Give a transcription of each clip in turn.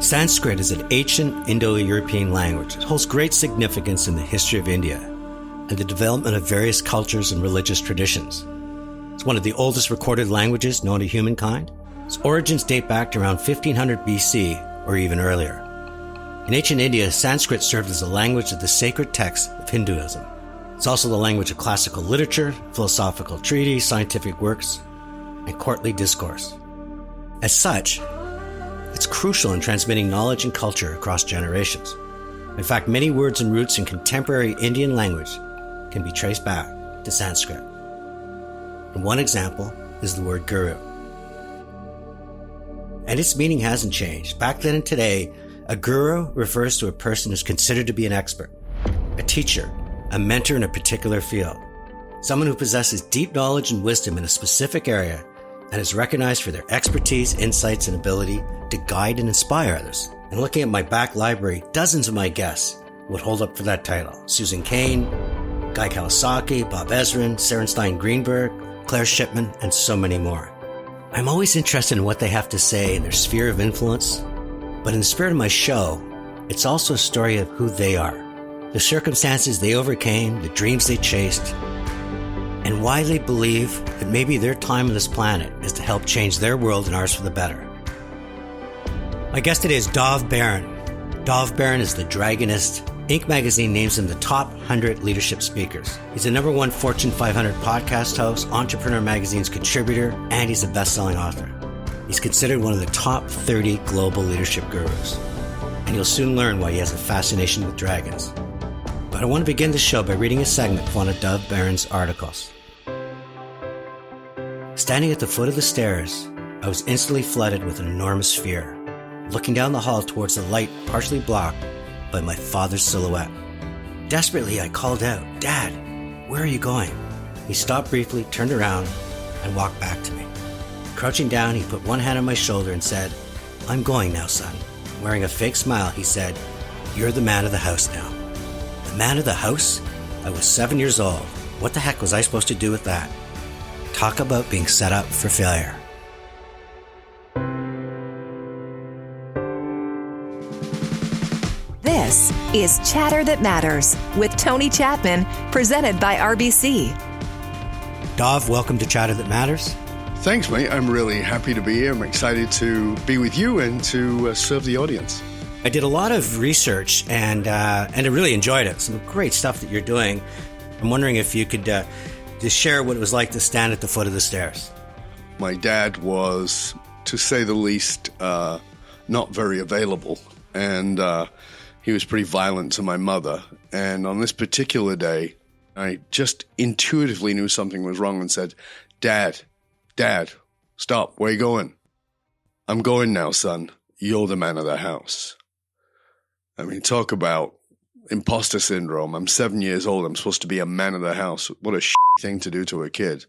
Sanskrit is an ancient Indo-European language. It holds great significance in the history of India and the development of various cultures and religious traditions. It's one of the oldest recorded languages known to humankind. Its origins date back to around 1500 BC or even earlier. In ancient India, Sanskrit served as the language of the sacred texts of Hinduism. It's also the language of classical literature, philosophical treatises, scientific works, and courtly discourse. As such, it's crucial in transmitting knowledge and culture across generations. In fact, many words and roots in contemporary Indian language can be traced back to Sanskrit. And one example is the word guru. And its meaning hasn't changed. Back then and today, a guru refers to a person who's considered to be an expert, a teacher, a mentor in a particular field, someone who possesses deep knowledge and wisdom in a specific area and is recognized for their expertise, insights, and ability to guide and inspire others. And looking at my back library, dozens of my guests would hold up for that title. Susan Cain, Guy Kawasaki, Bob Ezrin, Serenstein Greenberg, Claire Shipman, and so many more. I'm always interested in what they have to say in their sphere of influence, but in the spirit of my show, it's also a story of who they are, the circumstances they overcame, the dreams they chased, and why they believe that maybe their time on this planet is to help change their world and ours for the better. My guest today is Dov Baron. Dov Baron is the Dragonist. Inc. magazine names him the top 100 leadership speakers. He's a #1 Fortune 500 podcast host, Entrepreneur Magazine's contributor, and he's a best-selling author. He's considered one of the top 30 global leadership gurus. And you'll soon learn why he has a fascination with dragons. But I want to begin the show by reading a segment from one of Dov Baron's articles. Standing at the foot of the stairs, I was instantly flooded with an enormous fear, looking down the hall towards the light partially blocked by my father's silhouette. Desperately, I called out, "Dad, where are you going?" He stopped briefly, turned around, and walked back to me. Crouching down, he put one hand on my shoulder and said, "I'm going now, son." Wearing a fake smile, he said, "You're the man of the house now." The man of the house? I was 7 years old. What the heck was I supposed to do with that? Talk about being set up for failure. This is Chatter That Matters with Tony Chapman, presented by RBC. Dov, welcome to Chatter That Matters. Thanks, mate. I'm really happy to be here. I'm excited to be with you and to serve the audience. I did a lot of research and I really enjoyed it. Some great stuff that you're doing. I'm wondering if you could just share what it was like to stand at the foot of the stairs. My dad was, to say the least, not very available. And he was pretty violent to my mother. And on this particular day, I just intuitively knew something was wrong and said, Dad, stop. Where are you going?" "I'm going now, son. You're the man of the house." I mean, talk about imposter syndrome. I'm 7 years old. I'm supposed to be a man of the house. What a thing to do to a kid.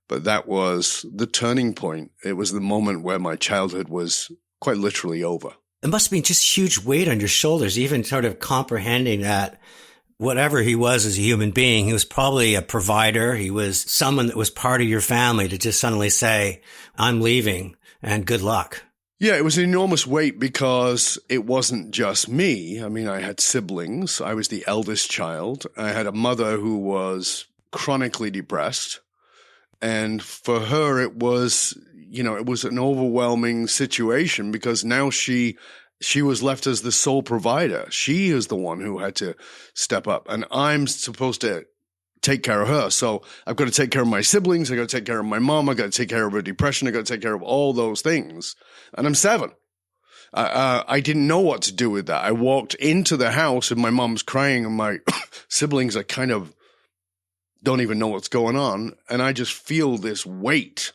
But that was the turning point. It was the moment where my childhood was quite literally over. It must have been just huge weight on your shoulders, even sort of comprehending that whatever he was as a human being, he was probably a provider. He was someone that was part of your family, to just suddenly say, "I'm leaving and good luck." Yeah, it was an enormous weight because it wasn't just me. I mean, I had siblings. I was the eldest child. I had a mother who was chronically depressed. And for her, it was an overwhelming situation because now she was left as the sole provider. She is the one who had to step up. And I'm supposed to take care of her. So I've got to take care of my siblings. I got to take care of my mom. I got to take care of her depression. I got to take care of all those things. And I'm 7. I didn't know what to do with that. I walked into the house and my mom's crying and my siblings are kind of don't even know what's going on. And I just feel this weight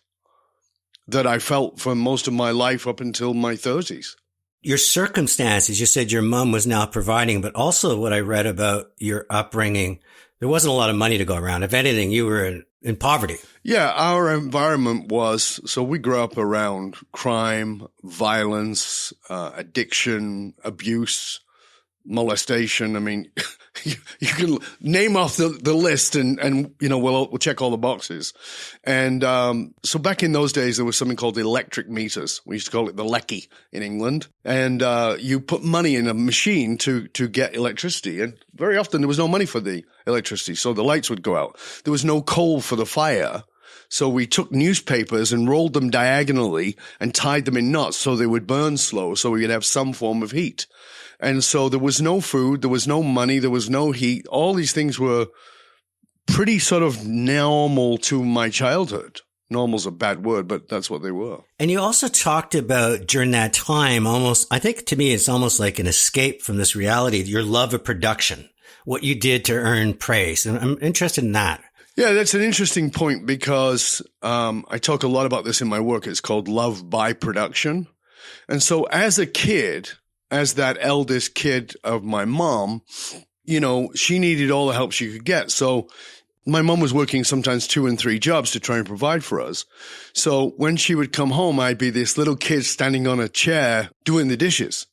that I felt for most of my life up until my 30s. Your circumstances, you said your mom was now providing, but also what I read about your upbringing, there wasn't a lot of money to go around. If anything, you were in poverty. Yeah, our environment was, so we grew up around crime, violence, addiction, abuse, molestation. I mean, you can name off the list and we'll check all the boxes. And so back in those days, there was something called electric meters. We used to call it the lecky in England. And you put money in a machine to get electricity. And very often there was no money for the electricity, so the lights would go out. There was no coal for the fire. So we took newspapers and rolled them diagonally and tied them in knots so they would burn slow, so we could have some form of heat. And so there was no food, there was no money, there was no heat. All these things were pretty sort of normal to my childhood. Normal's a bad word, but that's what they were. And you also talked about during that time almost, I think to me, it's almost like an escape from this reality, your love of production, what you did to earn praise. And I'm interested in that. Yeah, that's an interesting point because I talk a lot about this in my work. It's called love by production. And so as a kid, as that eldest kid of my mom, she needed all the help she could get. So my mom was working sometimes 2 and 3 jobs to try and provide for us. So when she would come home, I'd be this little kid standing on a chair doing the dishes.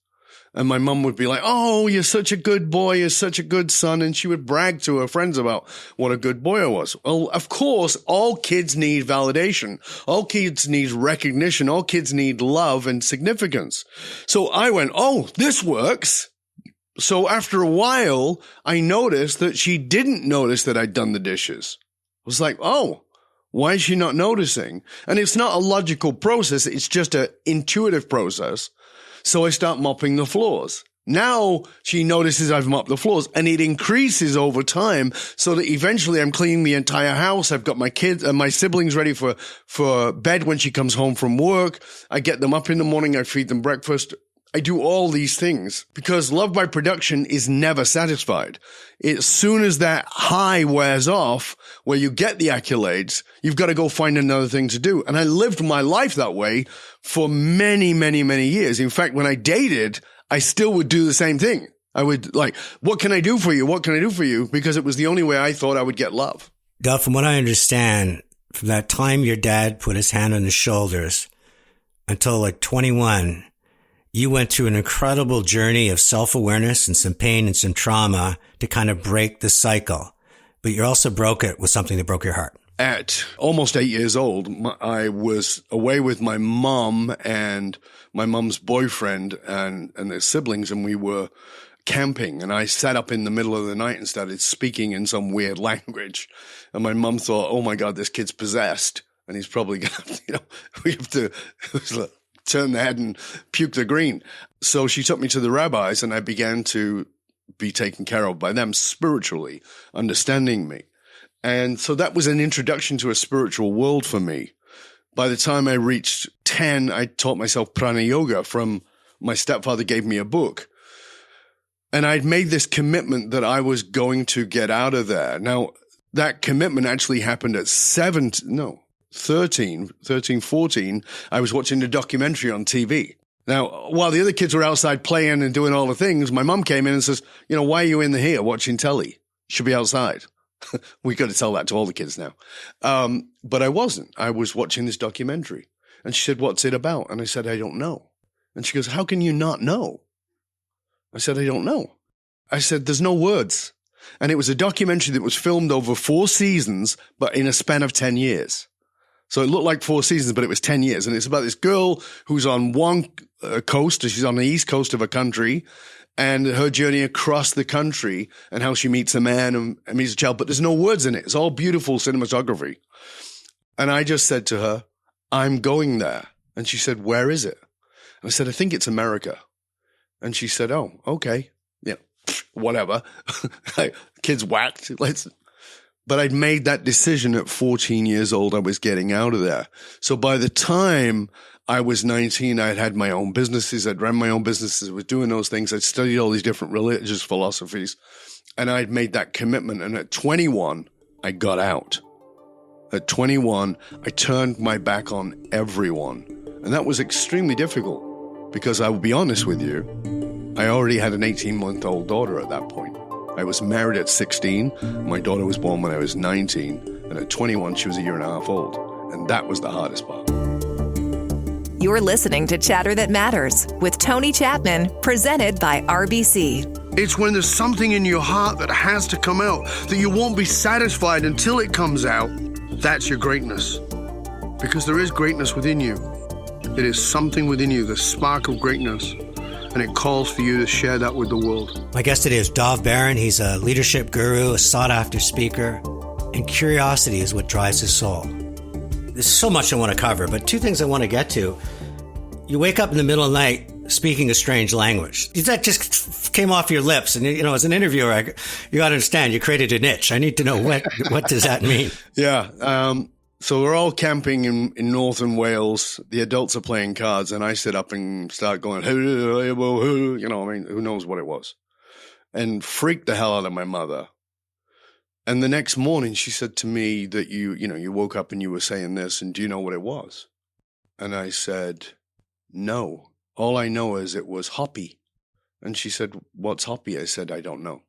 And my mom would be like, "Oh, you're such a good boy. You're such a good son." And she would brag to her friends about what a good boy I was. Well, of course, all kids need validation. All kids need recognition. All kids need love and significance. So I went, "Oh, this works." So after a while, I noticed that she didn't notice that I'd done the dishes. I was like, "Oh, why is she not noticing?" And it's not a logical process. It's just an intuitive process. So I start mopping the floors. Now she notices I've mopped the floors, and it increases over time so that eventually I'm cleaning the entire house. I've got my kids and my siblings ready for bed when she comes home from work. I get them up in the morning. I feed them breakfast. I do all these things because love by production is never satisfied. As soon as that high wears off, where you get the accolades, you've got to go find another thing to do. And I lived my life that way for many, many, many years. In fact, when I dated, I still would do the same thing. I would like, "What can I do for you? What can I do for you?" Because it was the only way I thought I would get love. Dov, from what I understand, from that time your dad put his hand on his shoulders until like 21, you went through an incredible journey of self-awareness and some pain and some trauma to kind of break the cycle. But you also broke it with something that broke your heart. At almost 8 years old, I was away with my mom and my mom's boyfriend and their siblings, and we were camping. And I sat up in the middle of the night and started speaking in some weird language. And my mom thought, "Oh my God, this kid's possessed. And he's probably going to, we have to turn the head and puke the green." So she took me to the rabbis, and I began to be taken care of by them spiritually, understanding me. And so that was an introduction to a spiritual world for me. By the time I reached 10, I taught myself prana yoga from my stepfather gave me a book. And I'd made this commitment that I was going to get out of there. Now, that commitment actually happened at 13, 14. I was watching a documentary on TV. Now, while the other kids were outside playing and doing all the things, my mom came in and says, "Why are you in here watching telly? You should be outside." We got to tell that to all the kids now. But I wasn't. I was watching this documentary. And she said, "What's it about?" And I said, "I don't know." And she goes, "How can you not know?" I said, "I don't know." I said, "There's no words." And it was a documentary that was filmed over 4 seasons, but in a span of 10 years. So it looked like 4 seasons, but it was 10 years. And it's about this girl who's on one coast. She's on the east coast of a country, and her journey across the country and how she meets a man and meets a child. But there's no words in it. It's all beautiful cinematography. And I just said to her, "I'm going there." And she said, "Where is it?" And I said, "I think it's America." And she said, "Oh, okay. Yeah, whatever." Kids whacked. But I'd made that decision at 14 years old. I was getting out of there. So by the time I was 19, I'd had my own businesses. I'd ran my own businesses. I was doing those things. I'd studied all these different religious philosophies. And I'd made that commitment. And at 21, I got out. At 21, I turned my back on everyone. And that was extremely difficult because I will be honest with you, I already had an 18-month-old daughter at that point. I was married at 16. My daughter was born when I was 19. And at 21, she was a year and a half old. And that was the hardest part. You're listening to Chatter That Matters with Tony Chapman, presented by RBC. It's when there's something in your heart that has to come out, that you won't be satisfied until it comes out. That's your greatness. Because there is greatness within you. It is something within you, the spark of greatness. And it calls for you to share that with the world. My guest today is Dov Baron. He's a leadership guru, a sought-after speaker, and curiosity is what drives his soul. There's so much I want to cover, but two things I want to get to. You wake up in the middle of the night speaking a strange language. That just came off your lips. And, as an interviewer, you got to understand, you created a niche. I need to know what does that mean? Yeah. So we're all camping in northern Wales. The adults are playing cards, and I sit up and start going, who knows what it was, and freaked the hell out of my mother. And the next morning, she said to me that you woke up and you were saying this, and do you know what it was? And I said, no. All I know is it was Hopi. And she said, what's Hopi? I said, I don't know.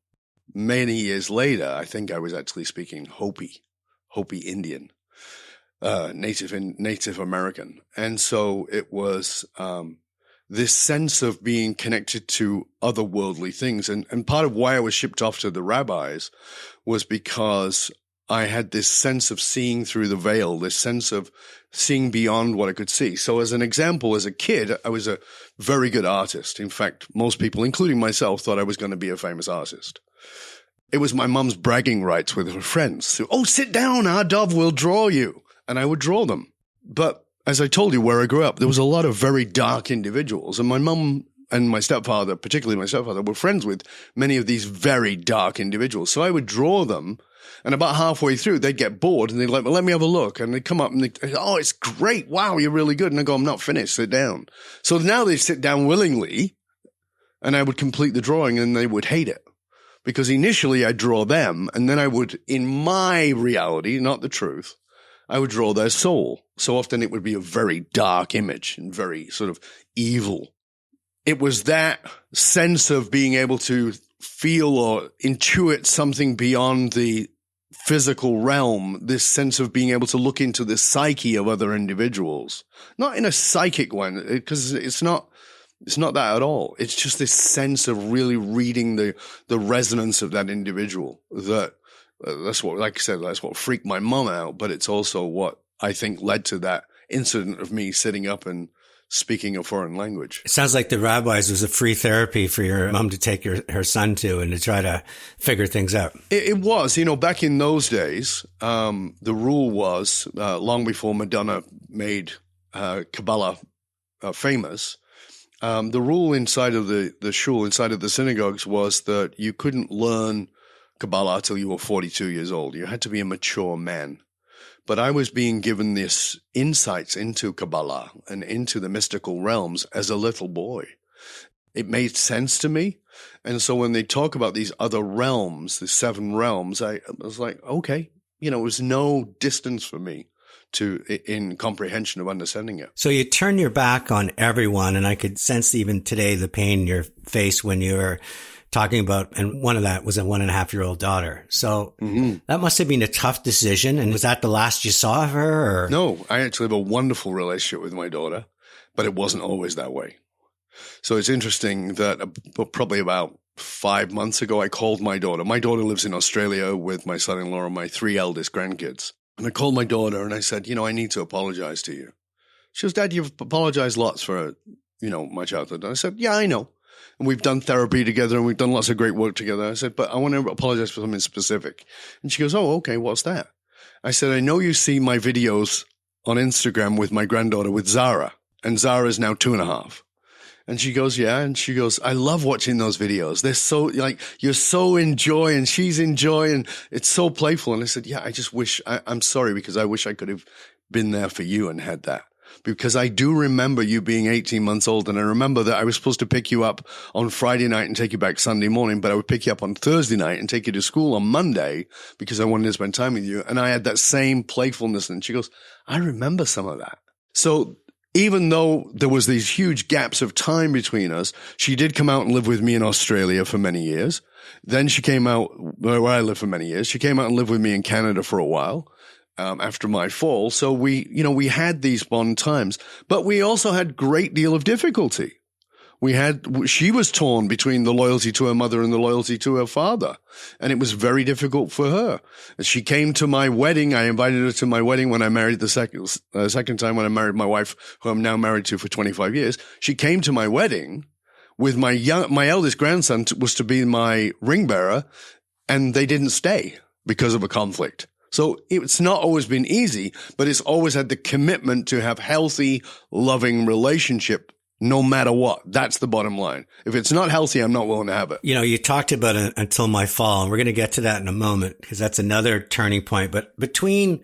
Many years later, I think I was actually speaking Hopi Indian. Native American. And so it was this sense of being connected to otherworldly things. And part of why I was shipped off to the rabbis was because I had this sense of seeing through the veil, this sense of seeing beyond what I could see. So as an example, as a kid, I was a very good artist. In fact, most people, including myself, thought I was going to be a famous artist. It was my mum's bragging rights with her friends. So, sit down, our Dov will draw you. And I would draw them. But as I told you, where I grew up, there was a lot of very dark individuals. And my mum and my stepfather, particularly my stepfather, were friends with many of these very dark individuals. So I would draw them. And about halfway through, they'd get bored and they'd like, well, let me have a look. And they'd come up and they'd, oh, it's great. Wow, you're really good. And I go, I'm not finished. Sit down. So now they sit down willingly and I would complete the drawing and they would hate it. Because initially I'd draw them and then I would, in my reality, not the truth, I would draw their soul. So often it would be a very dark image and very sort of evil. It was that sense of being able to feel or intuit something beyond the physical realm, this sense of being able to look into the psyche of other individuals. Not in a psychic one, because it's not that at all. It's just this sense of really reading the resonance of that individual that that's what, like I said, that's what freaked my mom out, but it's also what I think led to that incident of me sitting up and speaking a foreign language. It sounds like the rabbis was a free therapy for your mom to take her son to and to try to figure things out. It was, back in those days, the rule was, long before Madonna made Kabbalah famous, the rule inside of the shul, inside of the synagogues, was that you couldn't learn Kabbalah till you were 42 years old. You had to be a mature man. But I was being given this insights into Kabbalah and into the mystical realms as a little boy. It made sense to me. And so when they talk about these other realms, the 7 realms, I was like, okay, it was no distance for me in comprehension of understanding it. So you turn your back on everyone, and I could sense even today the pain in your face when you were talking about, and one of that was a 1.5-year-old daughter. So that must have been a tough decision. And was that the last you saw of her? Or? No, I actually have a wonderful relationship with my daughter, but it wasn't always that way. So it's interesting that probably about 5 months ago, I called my daughter. My daughter lives in Australia with my son-in-law and my 3 eldest grandkids. And I called my daughter and I said, I need to apologize to you. She goes, Dad, you've apologized lots for, my childhood. And I said, yeah, I know. And we've done therapy together and we've done lots of great work together. I said, but I want to apologize for something specific. And she goes, oh, okay, what's that? I said, I know you see my videos on Instagram with my granddaughter, with Zara. And Zara is now 2.5. And she goes, yeah. And she goes, I love watching those videos. They're so you're so in joy and she's in joy and it's so playful. And I said, yeah, I just wish, I'm sorry because I wish I could have been there for you and had that. Because I do remember you being 18 months old, and I remember that I was supposed to pick you up on Friday night and take you back Sunday morning, but I would pick you up on Thursday night and take you to school on Monday because I wanted to spend time with you. And I had that same playfulness. And she goes, I remember some of that. So even though there was these huge gaps of time between us, she did come out and live with me in Australia for many years. Then she came out where I lived for many years. She came out and lived with me in Canada for a while. After my fall. So we had these bond times, but we also had great deal of difficulty. She was torn between the loyalty to her mother and the loyalty to her father. And it was very difficult for her. She came to my wedding. I invited her to my wedding when I married the second time when I married my wife, who I'm now married to for 25 years. She came to my wedding with my eldest grandson was to be my ring bearer, and they didn't stay because of a conflict. So it's not always been easy, but it's always had the commitment to have healthy, loving relationship no matter what. That's the bottom line. If it's not healthy, I'm not willing to have it. You know, you talked about it until my fall, and we're going to get to that in a moment because that's another turning point. But between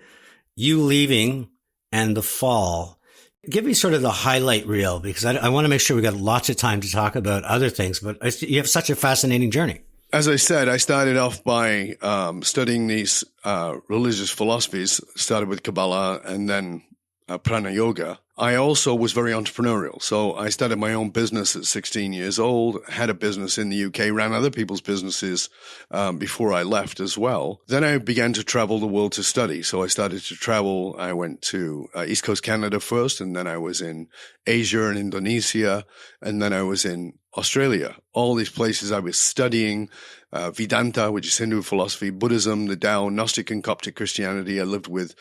you leaving and the fall, give me sort of the highlight reel because I want to make sure we got lots of time to talk about other things, but you have such a fascinating journey. As I said, I started off by studying these religious philosophies, started with Kabbalah and then prana yoga. I also was very entrepreneurial. So I started my own business at 16 years old, had a business in the UK, ran other people's businesses before I left as well. Then I began to travel the world to study. So I started to travel. I went to East Coast Canada first, and then I was in Asia and Indonesia, and then I was in Australia. All these places I was studying Vedanta, which is Hindu philosophy, Buddhism, the Tao, Gnostic and Coptic Christianity. I lived with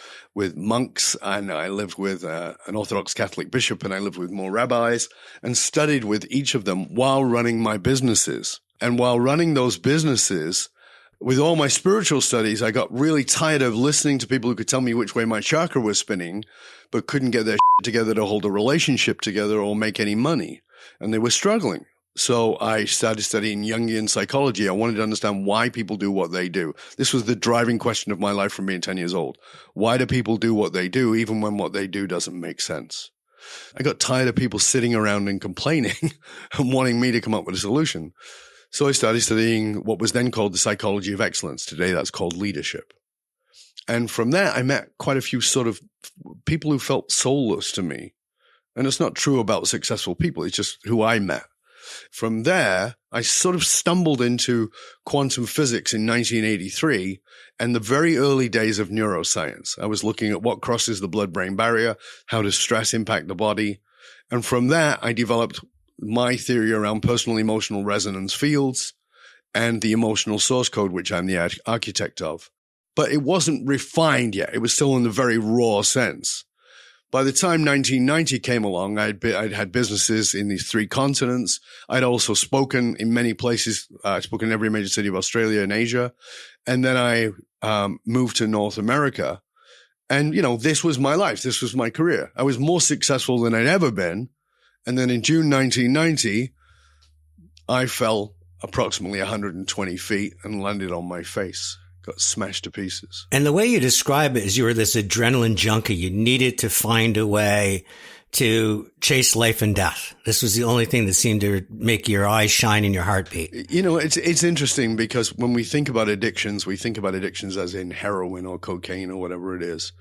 monks, and I lived with an Orthodox Catholic bishop, and I lived with more rabbis, and studied with each of them while running my businesses. And while running those businesses, with all my spiritual studies, I got really tired of listening to people who could tell me which way my chakra was spinning, but couldn't get their together to hold a relationship together or make any money. And they were struggling. So I started studying Jungian psychology. I wanted to understand why people do what they do. This was the driving question of my life from being 10 years old. Why do people do what they do, even when what they do doesn't make sense? I got tired of people sitting around and complaining and wanting me to come up with a solution. So I started studying what was then called the psychology of excellence. Today, that's called leadership. And from there, I met quite a few sort of people who felt soulless to me. And it's not true about successful people. It's just who I met. From there, I sort of stumbled into quantum physics in 1983 and the very early days of neuroscience. I was looking at what crosses the blood-brain barrier, how does stress impact the body. And from there, I developed my theory around personal emotional resonance fields and the emotional source code, which I'm the architect of. But it wasn't refined yet. It was still in the very raw sense. By the time 1990 came along, I'd had businesses in these 3 continents. I'd also spoken in many places. I'd spoken in every major city of Australia and Asia. And then I moved to North America. And, you know, this was my life. This was my career. I was more successful than I'd ever been. And then in June 1990, I fell approximately 120 feet and landed on my face. Got smashed to pieces. And the way you describe it is you were this adrenaline junkie. You needed to find a way to chase life and death. This was the only thing that seemed to make your eyes shine and your heart beat. You know, it's interesting because when we think about addictions, we think about addictions as in heroin or cocaine or whatever it is.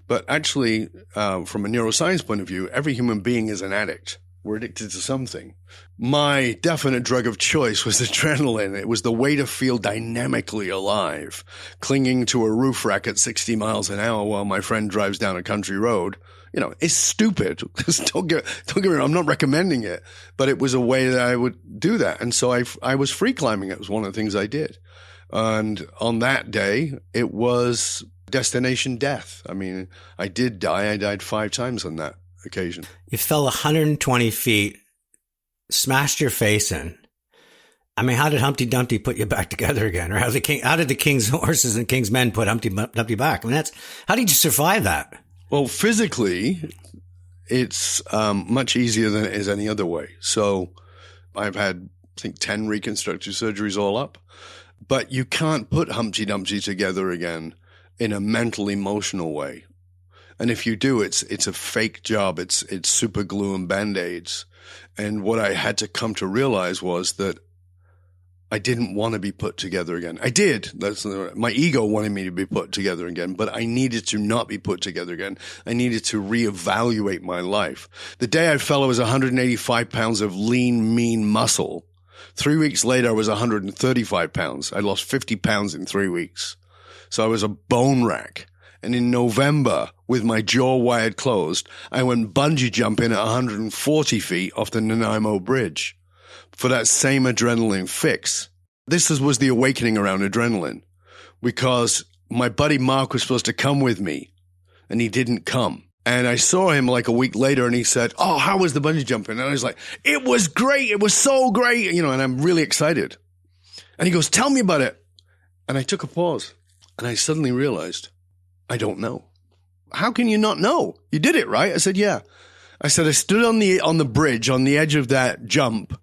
But actually, from a neuroscience point of view, every human being is an addict. We're addicted to something. My definite drug of choice was adrenaline. It was the way to feel dynamically alive, clinging to a roof rack at 60 miles an hour while my friend drives down a country road. You know, it's stupid. Don't get me wrong. I'm not recommending it, but it was a way that I would do that. And so I was free climbing. It was one of the things I did. And on that day, it was destination death. I mean, I did die. I died 5 times on that occasion. You fell 120 feet, smashed your face in. I mean, how did Humpty Dumpty put you back together again? Or how did the king's horses and king's men put Humpty Dumpty back? I mean, how did you survive that? Well, physically, it's much easier than it is any other way. So I've had, I think, 10 reconstructive surgeries all up. But you can't put Humpty Dumpty together again in a mental, emotional way. And if you do, it's a fake job. It's super glue and Band-Aids. And what I had to come to realize was that I didn't want to be put together again. I did. My ego wanted me to be put together again, but I needed to not be put together again. I needed to reevaluate my life. The day I fell, I was 185 pounds of lean, mean muscle. 3 weeks later, I was 135 pounds. I lost 50 pounds in 3 weeks. So I was a bone rack. And in November, with my jaw wired closed, I went bungee jumping at 140 feet off the Nanaimo Bridge. for that same adrenaline fix. This was the awakening around adrenaline, because my buddy Mark was supposed to come with me and he didn't come. And I saw him like a week later and he said, "Oh, how was the bungee jumping?" And I was like, "It was great. It was so great." You know, and I'm really excited. And he goes, "Tell me about it." And I took a pause and I suddenly realized, I don't know. How can you not know? You did it, right? I said, "Yeah." I said, "I stood on the bridge on the edge of that jump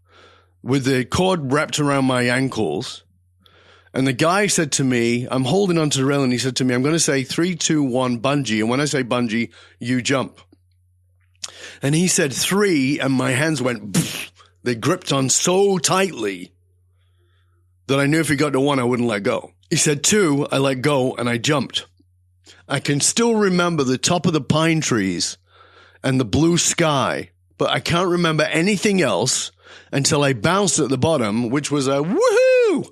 with the cord wrapped around my ankles. And the guy said to me, I'm holding onto the rail, and he said to me, I'm going to say 3, 2, 1, bungee. And when I say bungee, you jump." And he said 3, and my hands went, pfft. They gripped on so tightly that I knew if he got to 1, I wouldn't let go. He said 2, I let go, and I jumped. I can still remember the top of the pine trees and the blue sky, but I can't remember anything else until I bounced at the bottom, which was a woohoo.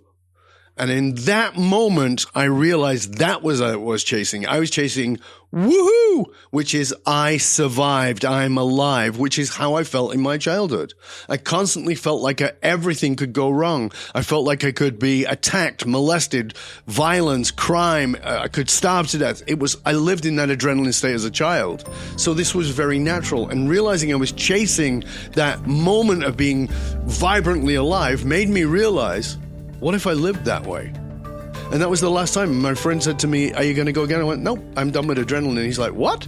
And in that moment, I realized that was what I was chasing. I was chasing woohoo, which is I survived, I'm alive, which is how I felt in my childhood. I constantly felt like everything could go wrong. I felt like I could be attacked, molested, violence, crime. I could starve to death. I lived in that adrenaline state as a child. So this was very natural. And realizing I was chasing that moment of being vibrantly alive made me realize, what if I lived that way? And that was the last time. My friend said to me, "Are you going to go again?" I went, "Nope, I'm done with adrenaline." And he's like, "What?"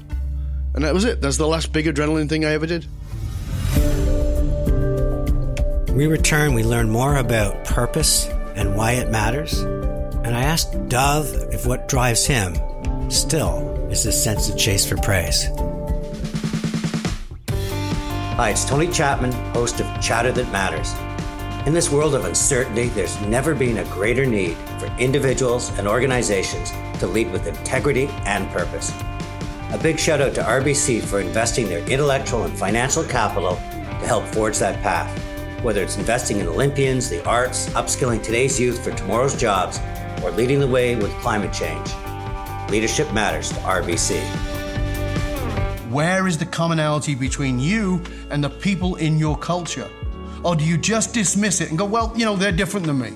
And that was it. That's the last big adrenaline thing I ever did. When we return, we learn more about purpose and why it matters. And I asked Dov if what drives him still is this sense of chase for praise. Hi, it's Tony Chapman, host of Chatter That Matters. In this world of uncertainty, there's never been a greater need for individuals and organizations to lead with integrity and purpose. A big shout out to RBC for investing their intellectual and financial capital to help forge that path. Whether it's investing in Olympians, the arts, upskilling today's youth for tomorrow's jobs, or leading the way with climate change. Leadership matters to RBC. Where is the commonality between you and the people in your culture? Or do you just dismiss it and go, well, they're different than me?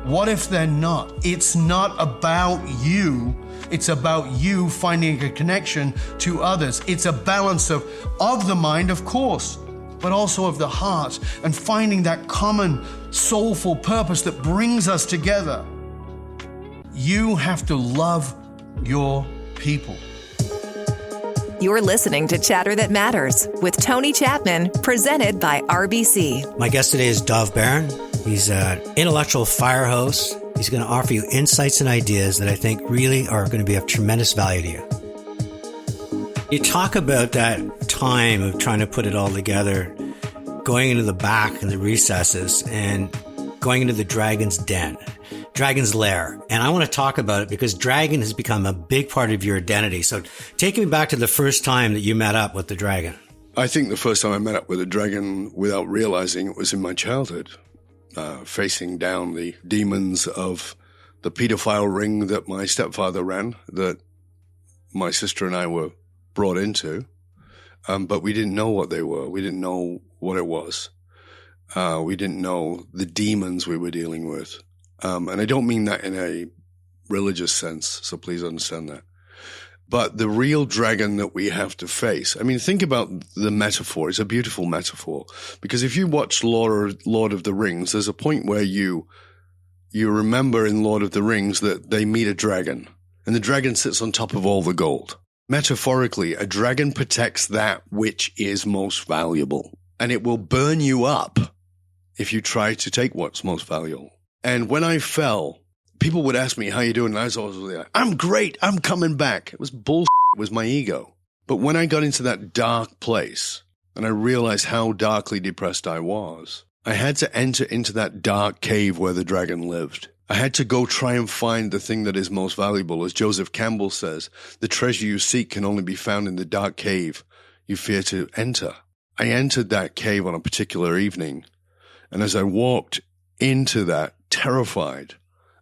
What if they're not? It's not about you. It's about you finding a connection to others. It's a balance of the mind, of course, but also of the heart, and finding that common soulful purpose that brings us together. You have to love your people. You're listening to Chatter That Matters with Tony Chapman, presented by RBC. My guest today is Dov Baron. He's an intellectual fire hose. He's going to offer you insights and ideas that I think really are going to be of tremendous value to you. You talk about that time of trying to put it all together, going into the back and the recesses and going into the dragon's den. Dragon's Lair. And I want to talk about it because dragon has become a big part of your identity. So take me back to the first time that you met up with the dragon. I think the first time I met up with a dragon without realizing it was in my childhood, facing down the demons of the pedophile ring that my stepfather ran, that my sister and I were brought into. But we didn't know what they were. We didn't know what it was. We didn't know the demons we were dealing with. And I don't mean that in a religious sense, so please understand that. But the real dragon that we have to face, I mean, think about the metaphor. It's a beautiful metaphor. Because if you watch Lord of the Rings, there's a point where you remember in Lord of the Rings that they meet a dragon, and the dragon sits on top of all the gold. Metaphorically, a dragon protects that which is most valuable, and it will burn you up if you try to take what's most valuable. And when I fell, people would ask me, how you doing? And I was always like, I'm great. I'm coming back. It was bullshit. It was my ego. But when I got into that dark place and I realized how darkly depressed I was, I had to enter into that dark cave where the dragon lived. I had to go try and find the thing that is most valuable. As Joseph Campbell says, the treasure you seek can only be found in the dark cave you fear to enter. I entered that cave on a particular evening. And as I walked into that, terrified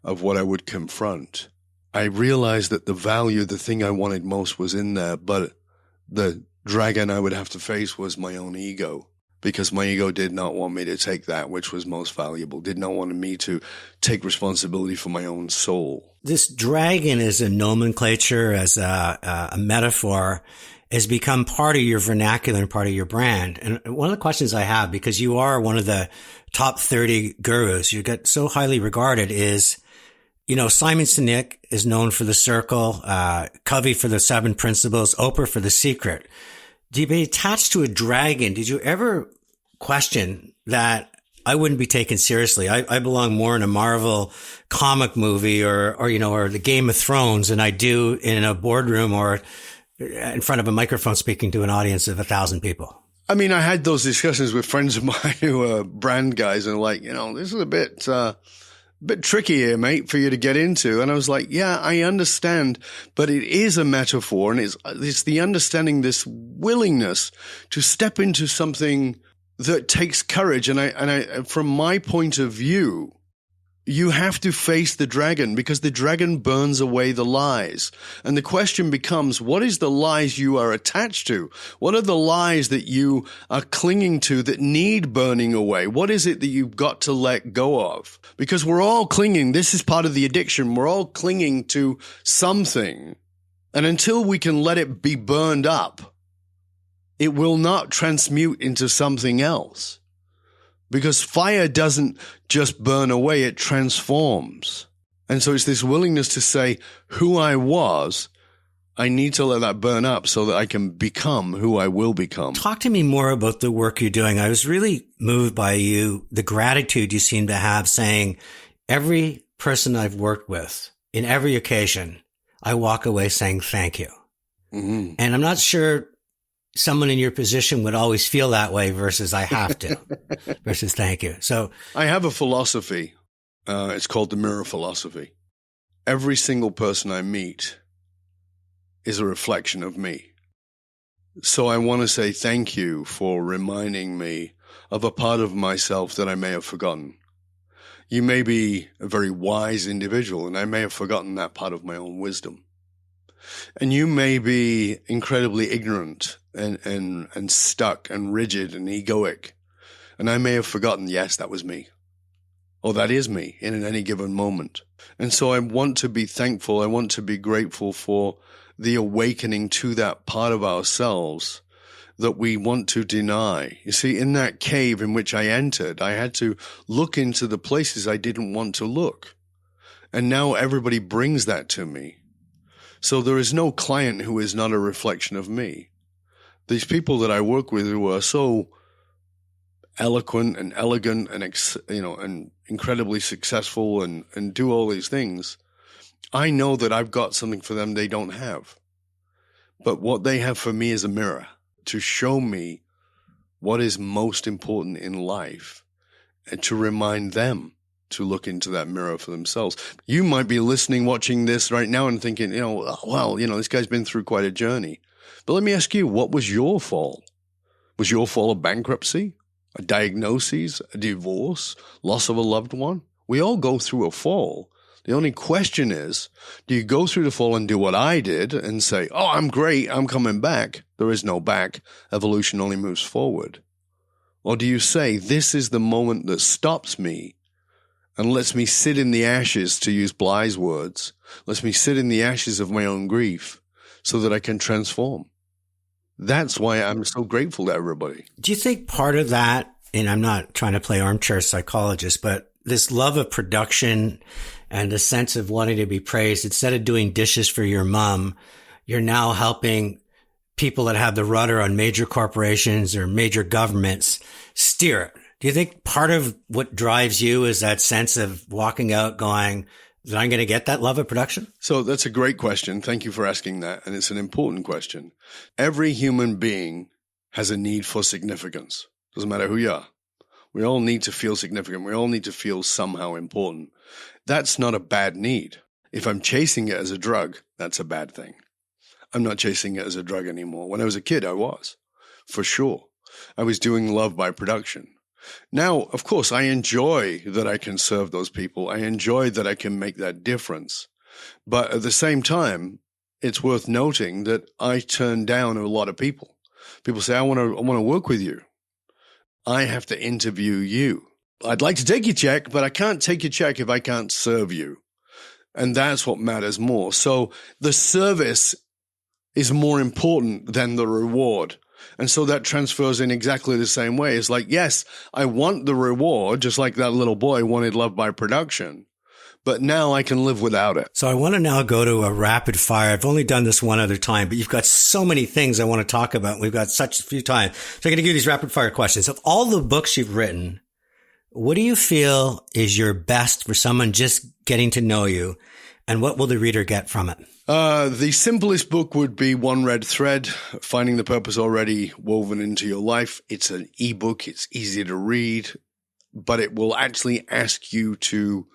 of what I would confront, I realized that the thing I wanted most was in there, but the dragon I would have to face was my own ego. because my ego did not want me to take that which was most valuable, did not want me to take responsibility for my own soul. This dragon as a nomenclature, as a metaphor, has become part of your vernacular and part of your brand. And one of the questions I have, because you are one of the top 30 gurus, you get so highly regarded, is, Simon Sinek is known for the circle, Covey for the 7 principles, Oprah for the secret. Do you be attached to a dragon? Did you ever question that I wouldn't be taken seriously? I belong more in a Marvel comic movie or the Game of Thrones than I do in a boardroom or in front of a microphone speaking to an audience of 1,000 people. I mean, I had those discussions with friends of mine who are brand guys and like, this is a bit tricky here, mate, for you to get into. And I was like, yeah, I understand, but it is a metaphor, and it's the understanding, this willingness to step into something that takes courage. And I, from my point of view, you have to face the dragon, because the dragon burns away the lies. And the question becomes, what is the lies you are attached to? What are the lies that you are clinging to that need burning away? What is it that you've got to let go of? Because we're all clinging. This is part of the addiction. We're all clinging to something. And until we can let it be burned up, it will not transmute into something else. Because fire doesn't just burn away, it transforms. And so it's this willingness to say, who I was, I need to let that burn up so that I can become who I will become. Talk to me more about the work you're doing. I was really moved by the gratitude you seem to have, saying, every person I've worked with, in every occasion, I walk away saying thank you. Mm-hmm. And I'm not sure someone in your position would always feel that way versus I have to versus thank you. So I have a philosophy. It's called the mirror philosophy. Every single person I meet is a reflection of me. So I want to say thank you for reminding me of a part of myself that I may have forgotten. You may be a very wise individual, and I may have forgotten that part of my own wisdom. And you may be incredibly ignorant and stuck and rigid and egoic. And I may have forgotten, yes, that was me. Or that is me in any given moment. And so I want to be thankful. I want to be grateful for the awakening to that part of ourselves that we want to deny. You see, in that cave in which I entered, I had to look into the places I didn't want to look. And now everybody brings that to me. So there is no client who is not a reflection of me. These people that I work with who are so eloquent and elegant and and incredibly successful and do all these things, I know that I've got something for them they don't have. But what they have for me is a mirror to show me what is most important in life and to remind them to look into that mirror for themselves. You might be listening, watching this right now and thinking, this guy's been through quite a journey. But let me ask you, what was your fall? Was your fall a bankruptcy, a diagnosis, a divorce, loss of a loved one? We all go through a fall. The only question is, do you go through the fall and do what I did and say, oh, I'm great, I'm coming back? There is no back. Evolution only moves forward. Or do you say, this is the moment that stops me and lets me sit in the ashes, to use Bly's words, lets me sit in the ashes of my own grief so that I can transform? That's why I'm so grateful to everybody. Do you think part of that, and I'm not trying to play armchair psychologist, but this love of production and the sense of wanting to be praised, instead of doing dishes for your mom, you're now helping people that have the rudder on major corporations or major governments steer it. Do you think part of what drives you is that sense of walking out going, that I'm going to get that love of production? So that's a great question. Thank you for asking that. And it's an important question. Every human being has a need for significance. Doesn't matter who you are. We all need to feel significant. We all need to feel somehow important. That's not a bad need. If I'm chasing it as a drug, that's a bad thing. I'm not chasing it as a drug anymore. When I was a kid, I was, for sure. I was doing love by production. Now, of course, I enjoy that I can serve those people. I enjoy that I can make that difference. But at the same time, it's worth noting that I turn down a lot of people. People say, I want to work with you. I have to interview you. I'd like to take your check, but I can't take your check if I can't serve you. And that's what matters more. So the service is more important than the reward. And so that transfers in exactly the same way. It's like, yes, I want the reward, just like that little boy wanted love by production. But now I can live without it. So I want to now go to a rapid fire. I've only done this one other time, but you've got so many things I want to talk about. We've got such a few time. So I'm going to give you these rapid fire questions. Of all the books you've written, what do you feel is your best for someone just getting to know you? And what will the reader get from it? The simplest book would be One Red Thread, Finding the Purpose Already Woven into Your Life. It's an ebook. It's easy to read, but it will actually ask you to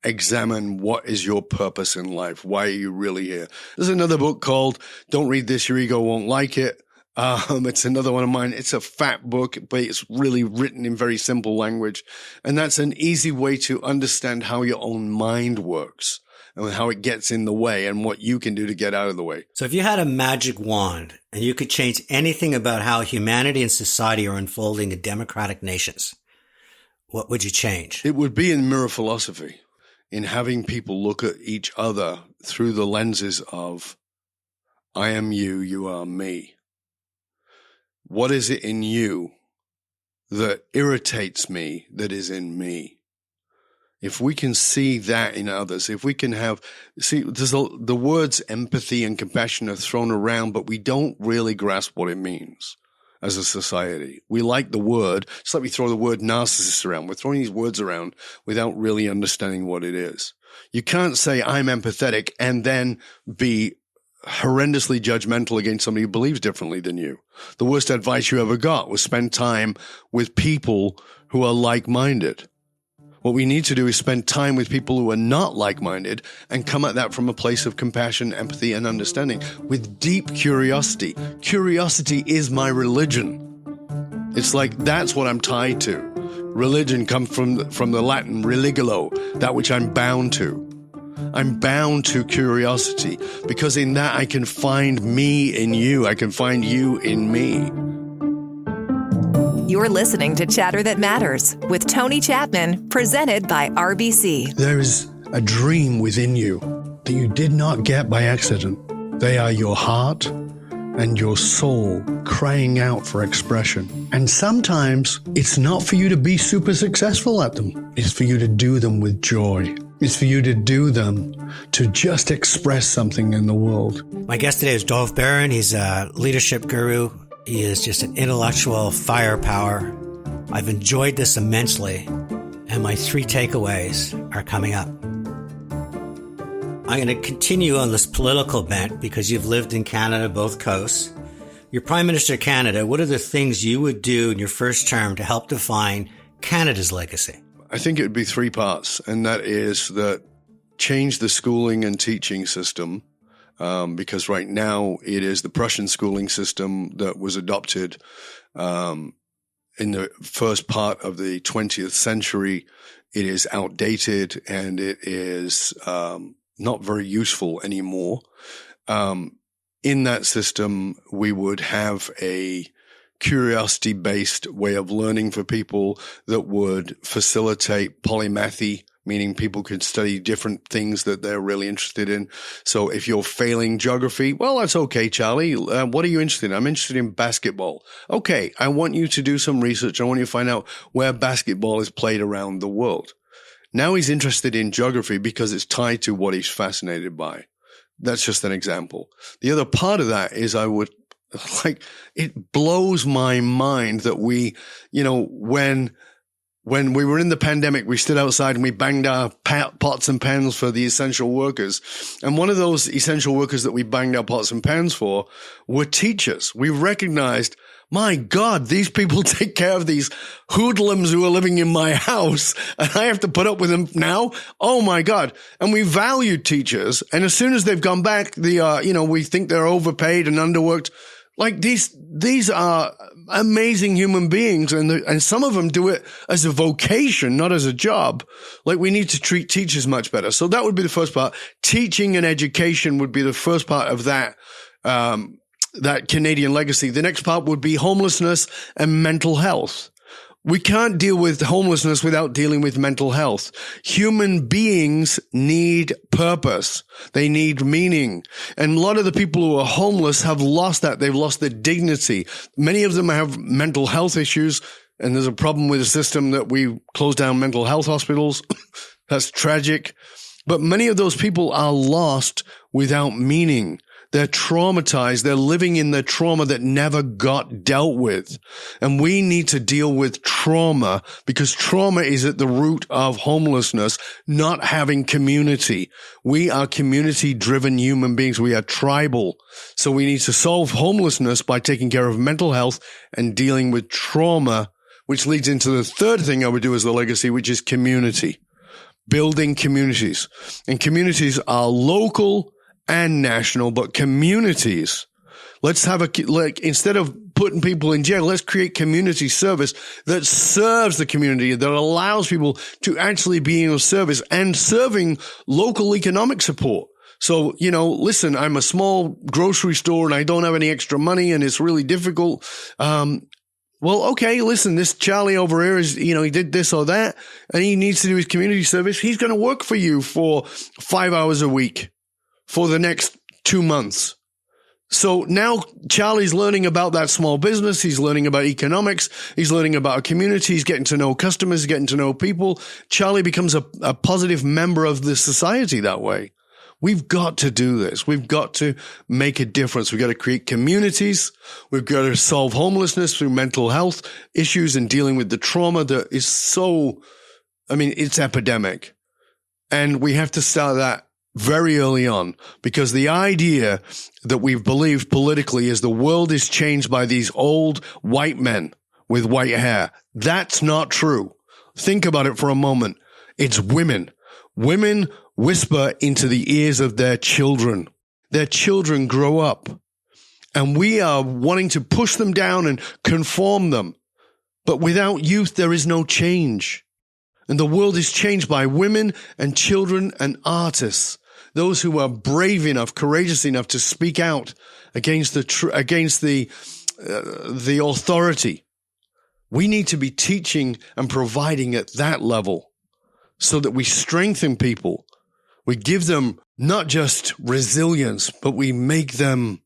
examine what is your purpose in life. Why are you really here? There's another book called Don't Read This, Your Ego Won't Like It. It's another one of mine. It's a fat book, but it's really written in very simple language. And that's an easy way to understand how your own mind works and how it gets in the way and what you can do to get out of the way. So if you had a magic wand and you could change anything about how humanity and society are unfolding in democratic nations, what would you change? It would be in mirror philosophy, in having people look at each other through the lenses of, I am you, you are me. What is it in you that irritates me that is in me? If we can see that in others, if we can the words empathy and compassion are thrown around, but we don't really grasp what it means as a society. We like the word, just like we throw the word narcissist around. We're throwing these words around without really understanding what it is. You can't say I'm empathetic and then be horrendously judgmental against somebody who believes differently than you. The worst advice you ever got was spend time with people who are like-minded. What we need to do is spend time with people who are not like-minded and come at that from a place of compassion, empathy, and understanding with deep curiosity. Curiosity is my religion. It's like that's what I'm tied to. Religion comes from the Latin religio, that which I'm bound to. I'm bound to curiosity because in that I can find me in you. I can find you in me. You're listening to Chatter That Matters with Tony Chapman, presented by RBC. There is a dream within you that you did not get by accident. They are your heart and your soul crying out for expression. And sometimes it's not for you to be super successful at them. It's for you to do them with joy. It's for you to do them to just express something in the world. My guest today is Dov Baron. He's a leadership guru. He is just an intellectual firepower. I've enjoyed this immensely, and my 3 takeaways are coming up. I'm going to continue on this political bent because you've lived in Canada, both coasts. You're Prime Minister of Canada. What are the things you would do in your first term to help define Canada's legacy? I think it would be 3 parts, and that is that change the schooling and teaching system. Because right now it is the Prussian schooling system that was adopted in the first part of the 20th century. It is outdated and it is not very useful anymore. In that system, we would have a curiosity-based way of learning for people that would facilitate polymathy, meaning people could study different things that they're really interested in. So if you're failing geography, well, that's okay, Charlie. What are you interested in? I'm interested in basketball. Okay, I want you to do some research. I want you to find out where basketball is played around the world. Now he's interested in geography because it's tied to what he's fascinated by. That's just an example. The other part of that is it blows my mind that we, when we were in the pandemic, we stood outside and we banged our pots and pans for the essential workers. And one of those essential workers that we banged our pots and pans for were teachers. We recognized, my God, these people take care of these hoodlums who are living in my house and I have to put up with them now. Oh my God. And we valued teachers. And as soon as they've gone back, we think they're overpaid and underworked. Like these are amazing human beings, and some of them do it as a vocation, not as a job. Like we need to treat teachers much better. So that would be the first part. Teaching and education would be the first part of that Canadian legacy. The next part would be homelessness and mental health. We can't deal with homelessness without dealing with mental health. Human beings need purpose. They need meaning. And a lot of the people who are homeless have lost that. They've lost their dignity. Many of them have mental health issues, and there's a problem with the system that we close down mental health hospitals. That's tragic. But many of those people are lost without meaning. They're traumatized. They're living in the trauma that never got dealt with. And we need to deal with trauma, because trauma is at the root of homelessness, not having community. We are community-driven human beings. We are tribal. So we need to solve homelessness by taking care of mental health and dealing with trauma, which leads into the third thing I would do as the legacy, which is community. Building communities. And communities are local and national, but communities. Let's have instead of putting people in jail, let's create community service that serves the community, that allows people to actually be in service and serving local economic support. So, listen, I'm a small grocery store and I don't have any extra money and it's really difficult. Well, okay, listen, this Charlie over here is, he did this or that and he needs to do his community service. He's going to work for you for 5 hours a week for the next 2 months. So now Charlie's learning about that small business. He's learning about economics. He's learning about a community. He's getting to know customers, getting to know people. Charlie becomes a positive member of the society that way. We've got to do this. We've got to make a difference. We've got to create communities. We've got to solve homelessness through mental health issues and dealing with the trauma that is it's epidemic. And we have to start that very early on, because the idea that we've believed politically is the world is changed by these old white men with white hair. That's not true. Think about it for a moment. It's women. Women whisper into the ears of their children. Their children grow up. And we are wanting to push them down and conform them. But without youth, there is no change. And the world is changed by women and children and artists. Those who are brave enough, courageous enough to speak out against the authority. We need to be teaching and providing at that level so that we strengthen people. We give them not just resilience, but we make them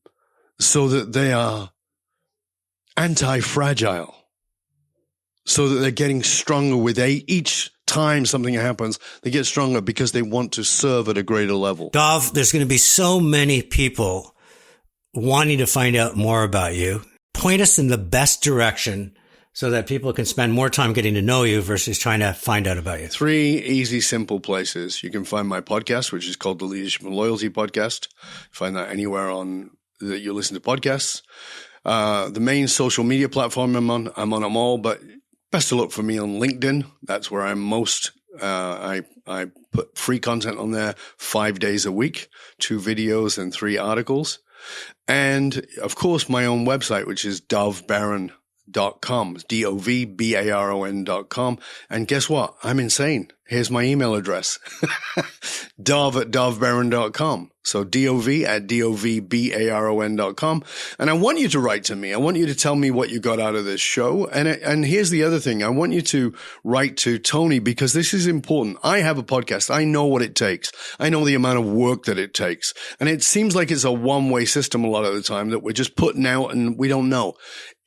so that they are anti-fragile, so that they're getting stronger with each time something happens. They get stronger because they want to serve at a greater level. Dov, there's going to be so many people wanting to find out more about you. Point us in the best direction so that people can spend more time getting to know you versus trying to find out about you. 3 easy, simple places. You can find my podcast, which is called the Leadership and Loyalty Podcast. Find that anywhere that you listen to podcasts. The main social media platform I'm on them all, but best to look for me on LinkedIn. That's where I'm most. I put free content on there 5 days a week, 2 videos and 3 articles. And of course, my own website, which is dovbaron.com, DOVBARON.com. And guess what? I'm insane. Here's my email address, dov@dovbaron.com. So dov@dovbaron.com. And I want you to write to me. I want you to tell me what you got out of this show. And here's the other thing. I want you to write to Tony, because this is important. I have a podcast. I know what it takes. I know the amount of work that it takes. And it seems like it's a one-way system a lot of the time, that we're just putting out and we don't know.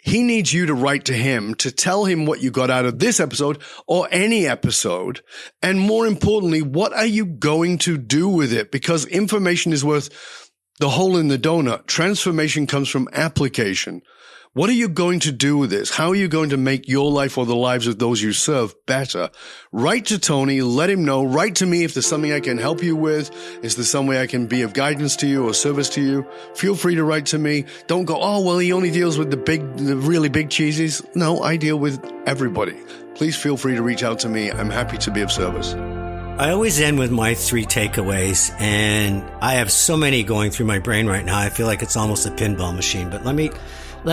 He needs you to write to him to tell him what you got out of this episode or any episode. And more importantly, what are you going to do with it? Because information is worth the hole in the donut. Transformation comes from application. What are you going to do with this? How are you going to make your life or the lives of those you serve better? Write to Tony, let him know. Write to me if there's something I can help you with. Is there some way I can be of guidance to you or service to you? Feel free to write to me. Don't go, oh, well, he only deals with the really big cheesies. No, I deal with everybody. Please feel free to reach out to me. I'm happy to be of service. I always end with my 3 takeaways, and I have so many going through my brain right now. I feel like it's almost a pinball machine, but let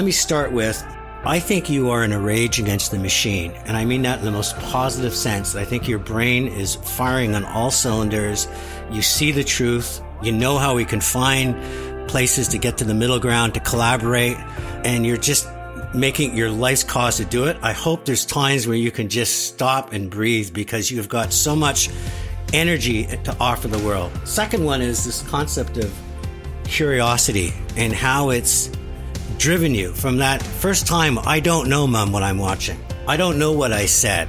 me start with, I think you are in a rage against the machine. And I mean that in the most positive sense. I think your brain is firing on all cylinders. You see the truth. You know how we can find places to get to the middle ground, to collaborate. And you're just making your life's cause to do it. I hope there's times where you can just stop and breathe because you've got so much energy to offer the world. Second one is this concept of curiosity and how it's driven you from that first time. I don't know, Mom, what I'm watching. I don't know what I said.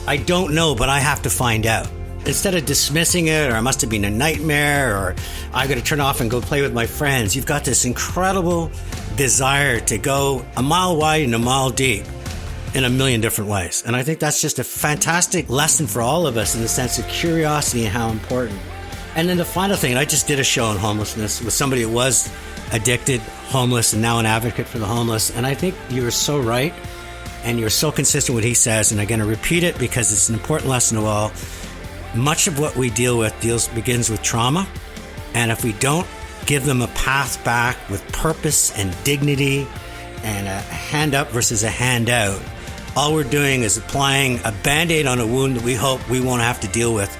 I don't know, but I have to find out. Instead of dismissing it, or it must have been a nightmare, or I got to turn off and go play with my friends, you've got this incredible desire to go a mile wide and a mile deep in a million different ways. And I think that's just a fantastic lesson for all of us in the sense of curiosity and how important. And then the final thing, I just did a show on homelessness with somebody who was addicted, homeless, and now an advocate for the homeless. And I think you're so right, and you're so consistent with what he says, and I'm going to repeat it because it's an important lesson to all. Much of what we deal with begins with trauma, and if we don't give them a path back with purpose and dignity and a hand up versus a hand out, all we're doing is applying a Band-Aid on a wound that we hope we won't have to deal with,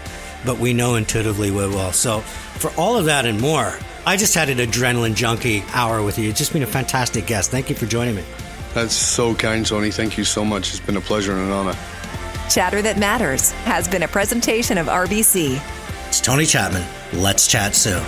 but we know intuitively we will. So for all of that and more, I just had an adrenaline junkie hour with you. It's just been a fantastic guest. Thank you for joining me. That's so kind, Tony. Thank you so much. It's been a pleasure and an honor. Chatter That Matters has been a presentation of RBC. It's Tony Chapman. Let's chat soon.